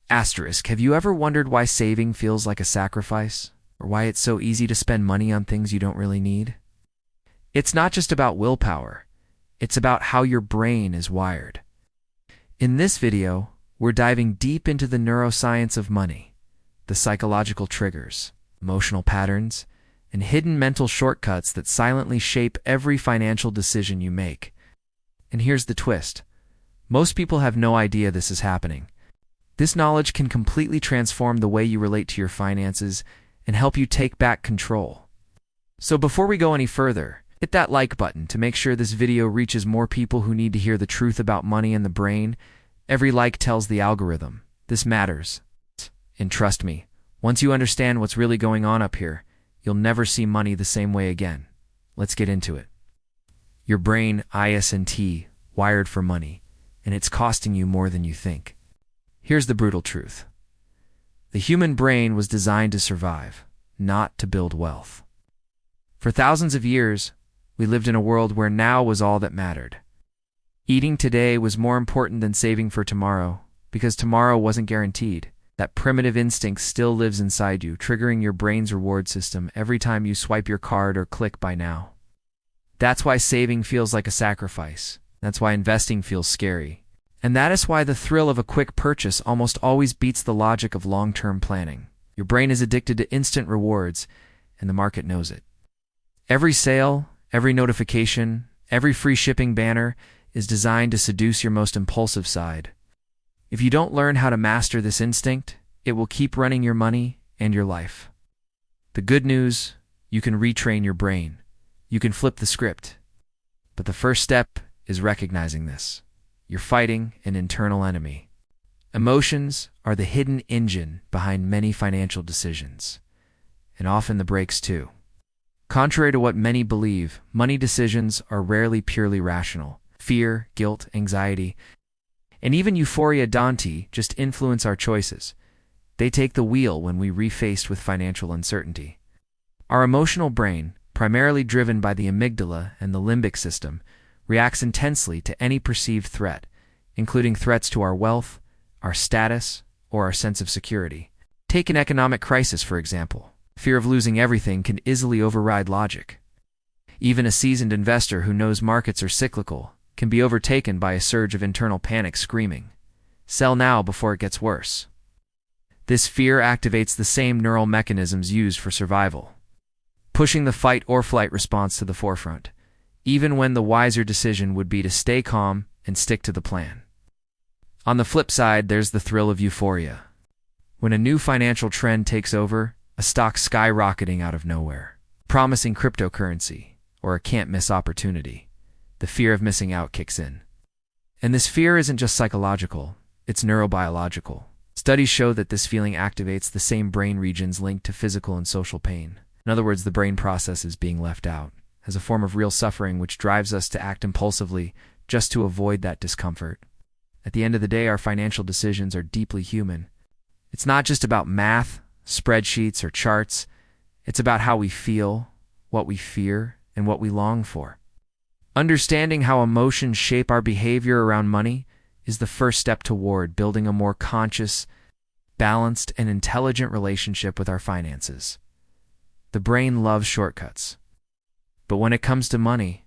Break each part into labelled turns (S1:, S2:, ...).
S1: Asterisk, have you ever wondered why saving feels like a sacrifice? Or why it's so easy to spend money on things you don't really need? It's not just about willpower. It's about how your brain is wired. In this video, we're diving deep into the neuroscience of money, the psychological triggers, emotional patterns, and hidden mental shortcuts that silently shape every financial decision you make. And here's the twist. Most people have no idea this is happening. This knowledge can completely transform the way you relate to your finances and help you take back control. So before we go any further, hit that like button to make sure this video reaches more people who need to hear the truth about money and the brain. Every like tells the algorithm this matters. And trust me, once you understand what's really going on up here, you'll never see money the same way again. Let's get into it. Your brain, IS&T, wired for money, and it's costing you more than you think. Here's the brutal truth. The human brain was designed to survive, not to build wealth. For thousands of years, we lived in a world where now was all that mattered. Eating today was more important than saving for tomorrow, because tomorrow wasn't guaranteed. That primitive instinct still lives inside you, triggering your brain's reward system every time you swipe your card or click buy now. That's why saving feels like a sacrifice. That's why investing feels scary. And that is why the thrill of a quick purchase almost always beats the logic of long-term planning. Your brain is addicted to instant rewards, and the market knows it. Every sale, every notification, every free shipping banner is designed to seduce your most impulsive side. If you don't learn how to master this instinct, it will keep running your money and your life. The good news, you can retrain your brain. You can flip the script. But the first step is recognizing this. You're fighting an internal enemy. Emotions are the hidden engine behind many financial decisions, and often the brakes too. Contrary to what many believe, money decisions are rarely purely rational. Fear, guilt, anxiety, and even euphoria Dante just influence our choices. They take the wheel when we're faced with financial uncertainty. Our emotional brain, primarily driven by the amygdala and the limbic system, reacts intensely to any perceived threat, including threats to our wealth, our status, or our sense of security. Take an economic crisis, for example. Fear of losing everything can easily override logic. Even a seasoned investor who knows markets are cyclical can be overtaken by a surge of internal panic screaming, "Sell now before it gets worse." This fear activates the same neural mechanisms used for survival, pushing the fight or flight response to the forefront, even when the wiser decision would be to stay calm and stick to the plan. On the flip side, there's the thrill of euphoria. When a new financial trend takes over, a stock skyrocketing out of nowhere, promising cryptocurrency, or a can't-miss opportunity, the fear of missing out kicks in. And this fear isn't just psychological, it's neurobiological. Studies show that this feeling activates the same brain regions linked to physical and social pain. In other words, the brain processes being left out as a form of real suffering which drives us to act impulsively just to avoid that discomfort. At the end of the day, our financial decisions are deeply human. It's not just about math, spreadsheets, or charts. It's about how we feel, what we fear, and what we long for. Understanding how emotions shape our behavior around money is the first step toward building a more conscious, balanced, and intelligent relationship with our finances. The brain loves shortcuts. But when it comes to money,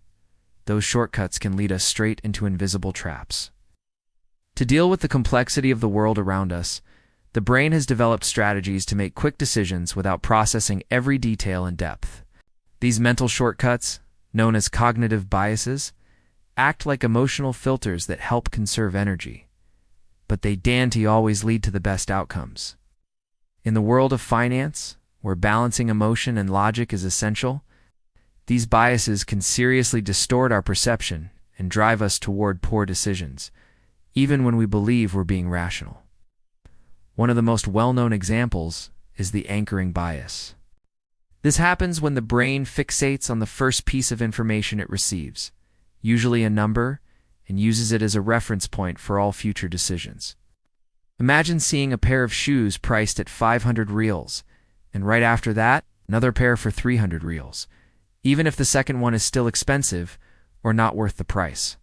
S1: those shortcuts can lead us straight into invisible traps. To deal with the complexity of the world around us, the brain has developed strategies to make quick decisions without processing every detail in depth. These mental shortcuts, known as cognitive biases, act like emotional filters that help conserve energy. But they don't always lead to the best outcomes. In the world of finance, where balancing emotion and logic is essential, these biases can seriously distort our perception and drive us toward poor decisions, even when we believe we're being rational. One of the most well-known examples is the anchoring bias. This happens when the brain fixates on the first piece of information it receives, usually a number, and uses it as a reference point for all future decisions. Imagine seeing a pair of shoes priced at 500 reals, and right after that, another pair for 300 reals, even if the second one is still expensive or not worth the price.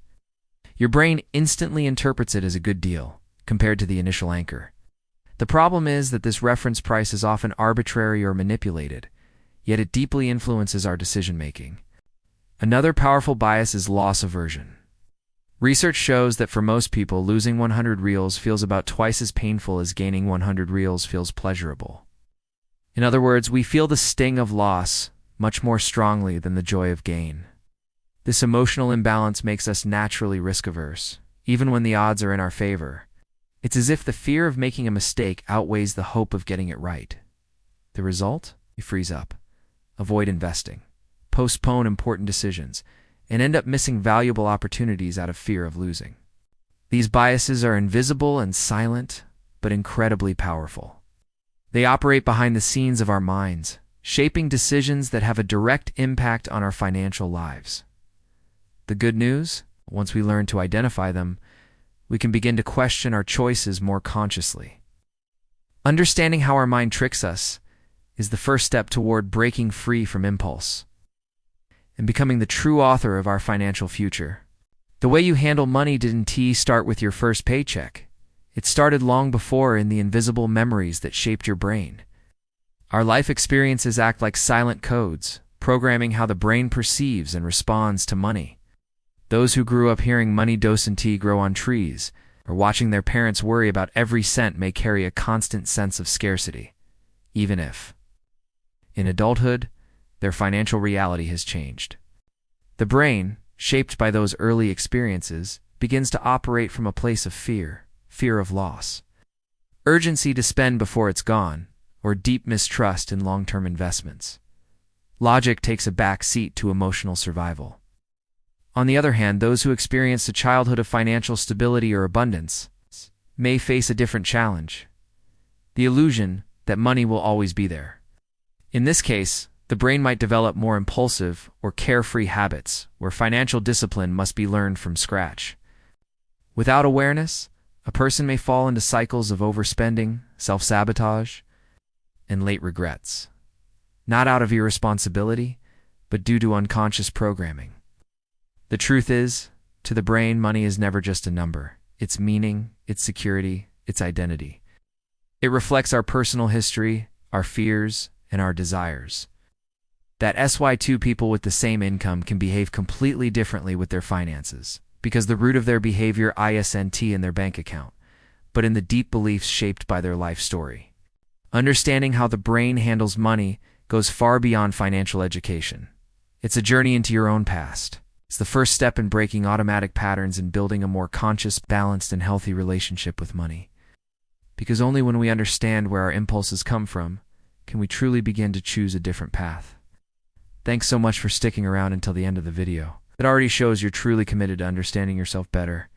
S1: Your brain instantly interprets it as a good deal, compared to the initial anchor. The problem is that this reference price is often arbitrary or manipulated, yet it deeply influences our decision-making. Another powerful bias is loss aversion. Research shows that for most people, losing 100 reals feels about twice as painful as gaining 100 reals feels pleasurable. In other words, we feel the sting of loss much more strongly than the joy of gain. This emotional imbalance makes us naturally risk-averse, even when the odds are in our favor. It's as if the fear of making a mistake outweighs the hope of getting it right. The result? You freeze up, avoid investing, postpone important decisions, and end up missing valuable opportunities out of fear of losing. These biases are invisible and silent, but incredibly powerful. They operate behind the scenes of our minds, shaping decisions that have a direct impact on our financial lives. The good news? Once we learn to identify them, we can begin to question our choices more consciously. Understanding how our mind tricks us is the first step toward breaking free from impulse and becoming the true author of our financial future. The way you handle money didn't start with your first paycheck. It started long before in the invisible memories that shaped your brain. Our life experiences act like silent codes, programming how the brain perceives and responds to money. Those who grew up hearing money doesn't grow on trees, or watching their parents worry about every cent may carry a constant sense of scarcity, even if, in adulthood, their financial reality has changed. The brain, shaped by those early experiences, begins to operate from a place of fear of loss, urgency to spend before it's gone, or deep mistrust in long-term investments. Logic takes a back seat to emotional survival. On the other hand, those who experienced a childhood of financial stability or abundance may face a different challenge: the illusion that money will always be there. In this case, the brain might develop more impulsive or carefree habits where financial discipline must be learned from scratch. Without awareness, a person may fall into cycles of overspending, self-sabotage, and late regrets, not out of irresponsibility, but due to unconscious programming. The truth is, to the brain, money is never just a number. It's meaning, its security, its identity. It reflects our personal history, our fears, and our desires. That is why two people with the same income can behave completely differently with their finances, because the root of their behavior isn't in their bank account, but in the deep beliefs shaped by their life story. Understanding how the brain handles money goes far beyond financial education. It's a journey into your own past. It's the first step in breaking automatic patterns and building a more conscious, balanced, and healthy relationship with money. Because only when we understand where our impulses come from can we truly begin to choose a different path. Thanks so much for sticking around until the end of the video. It already shows you're truly committed to understanding yourself better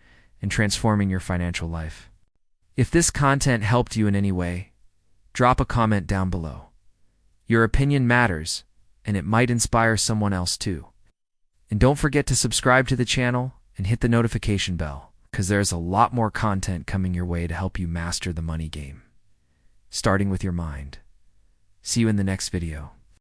S1: and transforming your financial life. If this content helped you in any way, drop a comment down below. Your opinion matters, and it might inspire someone else too. And don't forget to subscribe to the channel and hit the notification bell, because there's a lot more content coming your way to help you master the money game, starting with your mind. See you in the next video.